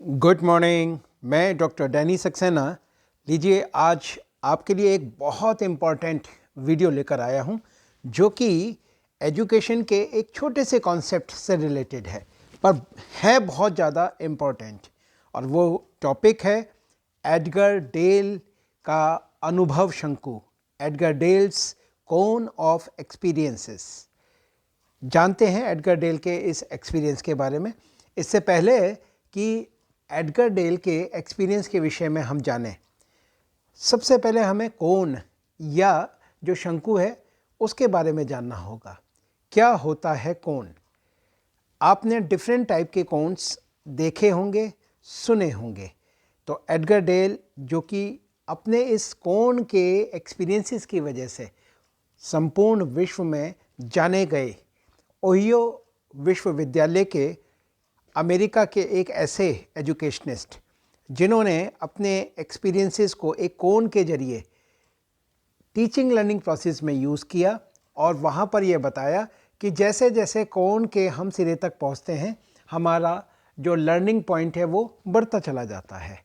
Good morning. मैं doctor Danny Saxena. लीजिए, आज आपके लिए एक बहुत इम्पॉर्टेंट वीडियो लेकर आया हूं जो कि एजुकेशन के एक छोटे से कॉन्सेप्ट से रिलेटेड है, पर है बहुत ज़्यादा इम्पॉर्टेंट। और वो टॉपिक है एडगर डेल का अनुभव शंकु, Edgar Dale's cone of experiences. जानते हैं एडगर डेल के इस एक्सपीरियंस के बारे में। इससे पहले कि एडगर डेल के एक्सपीरियंस के विषय में हम जानें, सबसे पहले हमें कोन या जो शंकु है उसके बारे में जानना होगा। क्या होता है कोन? आपने डिफरेंट टाइप के कोन्स देखे होंगे, सुने होंगे। तो एडगर डेल जो कि अपने इस कोन के एक्सपीरियंसेस की वजह से संपूर्ण विश्व में जाने गए, ओहियो विश्वविद्यालय के अमेरिका के एक ऐसे एजुकेशनिस्ट जिन्होंने अपने एक्सपीरियंसेस को एक कोन के जरिए टीचिंग लर्निंग प्रोसेस में यूज़ किया और वहाँ पर यह बताया कि जैसे जैसे कोन के हम सिरे तक पहुँचते हैं, हमारा जो लर्निंग पॉइंट है वो बढ़ता चला जाता है।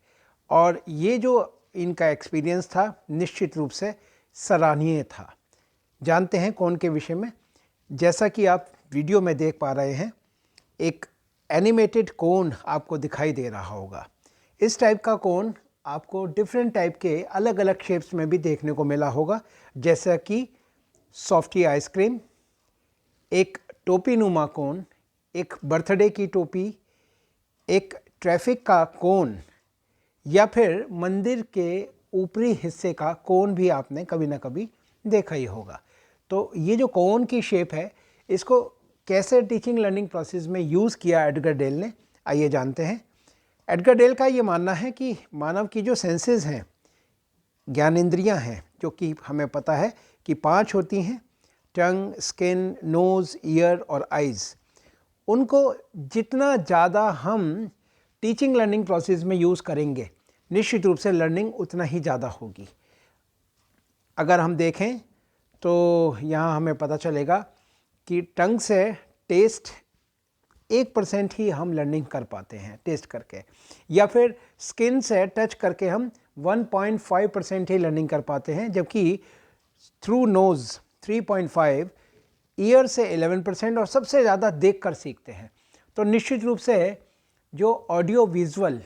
और ये जो इनका एक्सपीरियंस था निश्चित रूप से सराहनीय था। जानते हैं कोन के विषय में। जैसा कि आप वीडियो में देख पा रहे हैं, एक एनिमेटेड कोन आपको दिखाई दे रहा होगा। इस टाइप का कोन आपको डिफरेंट टाइप के अलग अलग शेप्स में भी देखने को मिला होगा, जैसा कि सॉफ्टी आइसक्रीम, एक टोपी नुमा कोन, एक बर्थडे की टोपी, एक ट्रैफिक का कोन, या फिर मंदिर के ऊपरी हिस्से का कोन भी आपने कभी ना कभी देखा ही होगा। तो ये जो कोन की शेप है, इसको कैसे टीचिंग लर्निंग प्रोसेस में यूज़ किया एडगर डेल ने, आइए जानते हैं। एडगर डेल का ये मानना है कि मानव की जो सेंसेस हैं, ज्ञानेंद्रियां हैं, जो कि हमें पता है कि 5 होती हैं, टंग, स्किन, नोज़, ईयर और आइज़, उनको जितना ज़्यादा हम टीचिंग लर्निंग प्रोसेस में यूज़ करेंगे, निश्चित रूप से लर्निंग उतना ही ज़्यादा होगी। अगर हम देखें तो यहाँ हमें पता चलेगा कि टंग से टेस्ट 1% ही हम लर्निंग कर पाते हैं टेस्ट करके, या फिर स्किन से टच करके हम 1.5% ही लर्निंग कर पाते हैं, जबकि थ्रू नोज़ 3.5, ईयर से 11% और सबसे ज़्यादा देख कर सीखते हैं। तो निश्चित रूप से जो ऑडियो विजुअल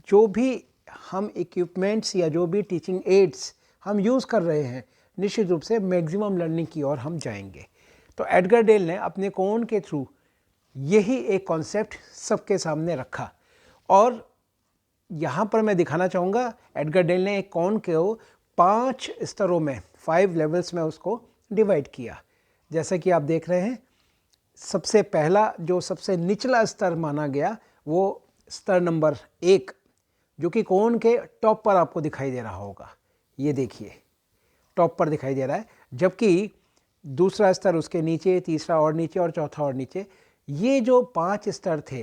जो भी हम इक्विपमेंट्स या जो भी टीचिंग एड्स हम यूज़ कर रहे हैं, निश्चित रूप से मैक्सिमम लर्निंग की ओर हम जाएंगे। तो एडगर डेल ने अपने कोन के थ्रू यही एक कॉन्सेप्ट सबके सामने रखा। और यहाँ पर मैं दिखाना चाहूँगा, एडगर डेल ने एक कोन को 5 स्तरों में, 5 लेवल्स में उसको डिवाइड किया। जैसा कि आप देख रहे हैं, सबसे पहला जो सबसे निचला स्तर माना गया वो स्तर नंबर 1, जो कि कोन के टॉप पर आपको दिखाई दे रहा होगा। ये देखिए, टॉप पर दिखाई दे रहा है, जबकि दूसरा स्तर उसके नीचे, तीसरा और नीचे और चौथा और नीचे। ये जो 5 स्तर थे,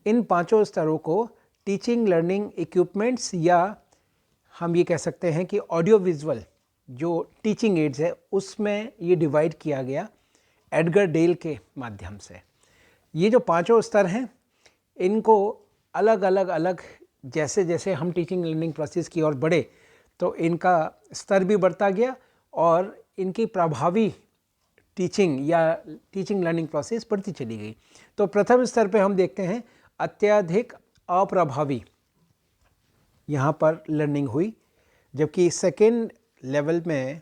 इन पांचों स्तरों को टीचिंग लर्निंग इक्विपमेंट्स, या हम ये कह सकते हैं कि ऑडियो विजुअल जो टीचिंग एड्स है, उसमें ये डिवाइड किया गया एडगर डेल के माध्यम से। ये जो पांचों स्तर हैं, इनको अलग अलग जैसे जैसे हम टीचिंग लर्निंग प्रोसेस की ओर बढ़े, तो इनका स्तर भी बढ़ता गया और इनकी प्रभावी टीचिंग या टीचिंग लर्निंग प्रोसेस बढ़ती चली गई। तो प्रथम स्तर पे हम देखते हैं अत्यधिक अप्रभावी, यहाँ पर लर्निंग हुई, जबकि सेकेंड लेवल में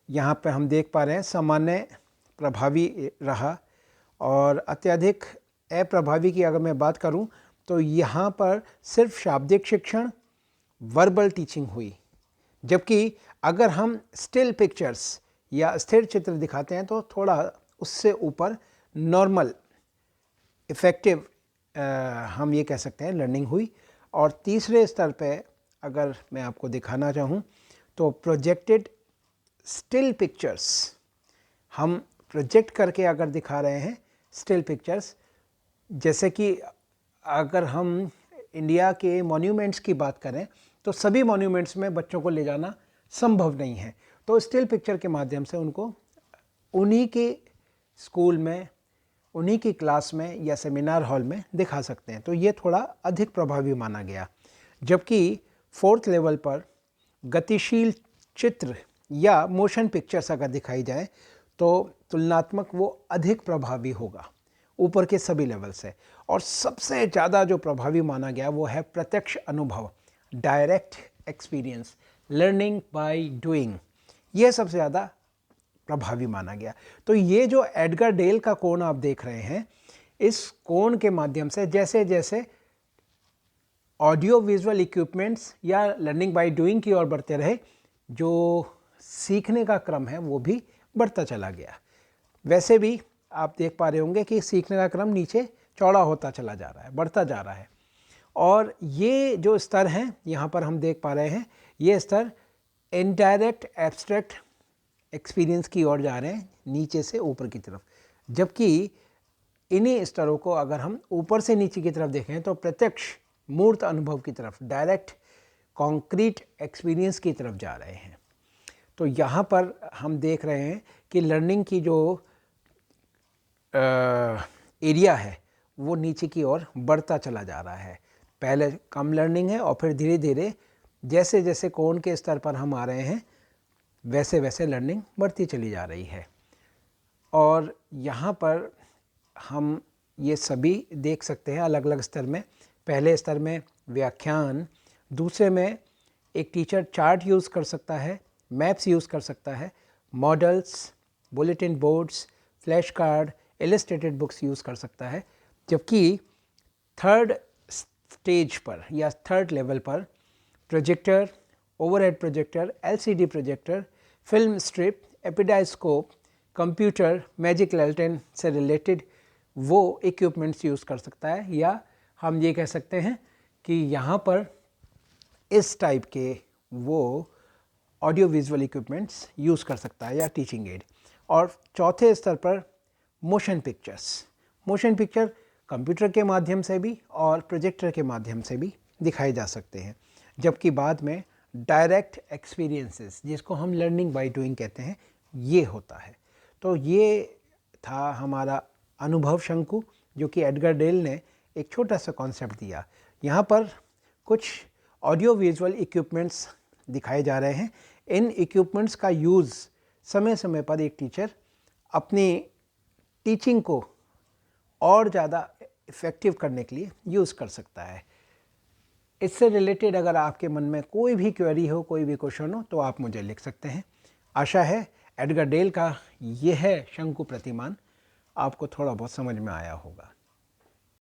यहाँ पे हम देख पा रहे हैं सामान्य प्रभावी रहा। और अत्यधिक अप्रभावी की अगर मैं बात करूँ तो यहाँ पर सिर्फ शाब्दिक शिक्षण, वर्बल टीचिंग हुई। जबकि अगर हम स्टिल पिक्चर्स या स्थिर चित्र दिखाते हैं तो थोड़ा उससे ऊपर नॉर्मल इफ़ेक्टिव हम ये कह सकते हैं लर्निंग हुई। और तीसरे स्तर पे अगर मैं आपको दिखाना चाहूँ तो प्रोजेक्टेड स्टिल पिक्चर्स, हम प्रोजेक्ट करके अगर दिखा रहे हैं स्टिल पिक्चर्स, जैसे कि अगर हम इंडिया के मॉन्यूमेंट्स की बात करें तो सभी मॉन्यूमेंट्स में बच्चों को ले जाना संभव नहीं है। तो स्टिल पिक्चर के माध्यम से उनको उन्हीं के स्कूल में उन्हीं की क्लास में या सेमिनार हॉल में दिखा सकते हैं, तो ये थोड़ा अधिक प्रभावी माना गया। जबकि 4th लेवल पर गतिशील चित्र या मोशन पिक्चर्स अगर दिखाई जाए तो तुलनात्मक वो अधिक प्रभावी होगा ऊपर के सभी लेवल से। और सबसे ज़्यादा जो प्रभावी माना गया वो है प्रत्यक्ष अनुभव, direct experience, learning by doing, ये सबसे ज़्यादा प्रभावी माना गया। तो ये जो एडगर डेल का कोण आप देख रहे हैं, इस कोण के माध्यम से जैसे जैसे ऑडियो विजुअल इक्विपमेंट्स या लर्निंग बाय डूइंग की ओर बढ़ते रहे, जो सीखने का क्रम है वो भी बढ़ता चला गया। वैसे भी आप देख पा रहे होंगे कि सीखने का क्रम नीचे चौड़ा होता चला जा रहा है, बढ़ता जा रहा है। और ये जो स्तर हैं यहाँ पर हम देख पा रहे हैं, ये स्तर इनडायरेक्ट एब्स्ट्रैक्ट एक्सपीरियंस की ओर जा रहे हैं, नीचे से ऊपर की तरफ। जबकि इन्हीं स्तरों को अगर हम ऊपर से नीचे की तरफ देखें तो प्रत्यक्ष मूर्त अनुभव की तरफ, डायरेक्ट कॉन्क्रीट एक्सपीरियंस की तरफ जा रहे हैं। तो यहाँ पर हम देख रहे हैं कि लर्निंग की जो एरिया है वो नीचे की ओर बढ़ता चला जा रहा है। पहले कम लर्निंग है और फिर धीरे धीरे जैसे जैसे कोण के स्तर पर हम आ रहे हैं वैसे वैसे लर्निंग बढ़ती चली जा रही है। और यहाँ पर हम ये सभी देख सकते हैं अलग अलग स्तर में। पहले स्तर में व्याख्यान, दूसरे में एक टीचर चार्ट यूज़ कर सकता है, मैप्स यूज़ कर सकता है, models, bulletin boards, flash card, illustrated books use कर सकता है। जबकि 3rd स्टेज पर या 3rd लेवल पर projector, overhead projector, LCD projector, film strip, epidiascope, computer, magic lantern से रिलेटेड वो इक्विपमेंट्स यूज़ कर सकता है। या हम ये कह सकते हैं कि यहाँ पर इस टाइप के वो ऑडियो विजुअल इक्विपमेंट्स यूज़ कर सकता है या टीचिंग एड। और चौथे स्तर पर motion pictures, motion picture computer के माध्यम से भी और प्रोजेक्टर के माध्यम से भी दिखाए जा सकते हैं। जबकि बाद में डायरेक्ट एक्सपीरियंसेस, जिसको हम लर्निंग बाय डूइंग कहते हैं, ये होता है। तो ये था हमारा अनुभव शंकु, जो कि एडगर डेल ने एक छोटा सा कॉन्सेप्ट दिया। यहाँ पर कुछ ऑडियो विजुअल इक्विपमेंट्स दिखाए जा रहे हैं। इन इक्विपमेंट्स का यूज़ समय समय पर एक टीचर अपनी टीचिंग को और ज़्यादा इफ़ेक्टिव करने के लिए यूज़ कर सकता है। इससे रिलेटेड अगर आपके मन में कोई भी क्वेरी हो, कोई भी क्वेश्चन हो, तो आप मुझे लिख सकते हैं। आशा है एडगर डेल का यह है शंकु प्रतिमान आपको थोड़ा बहुत समझ में आया होगा।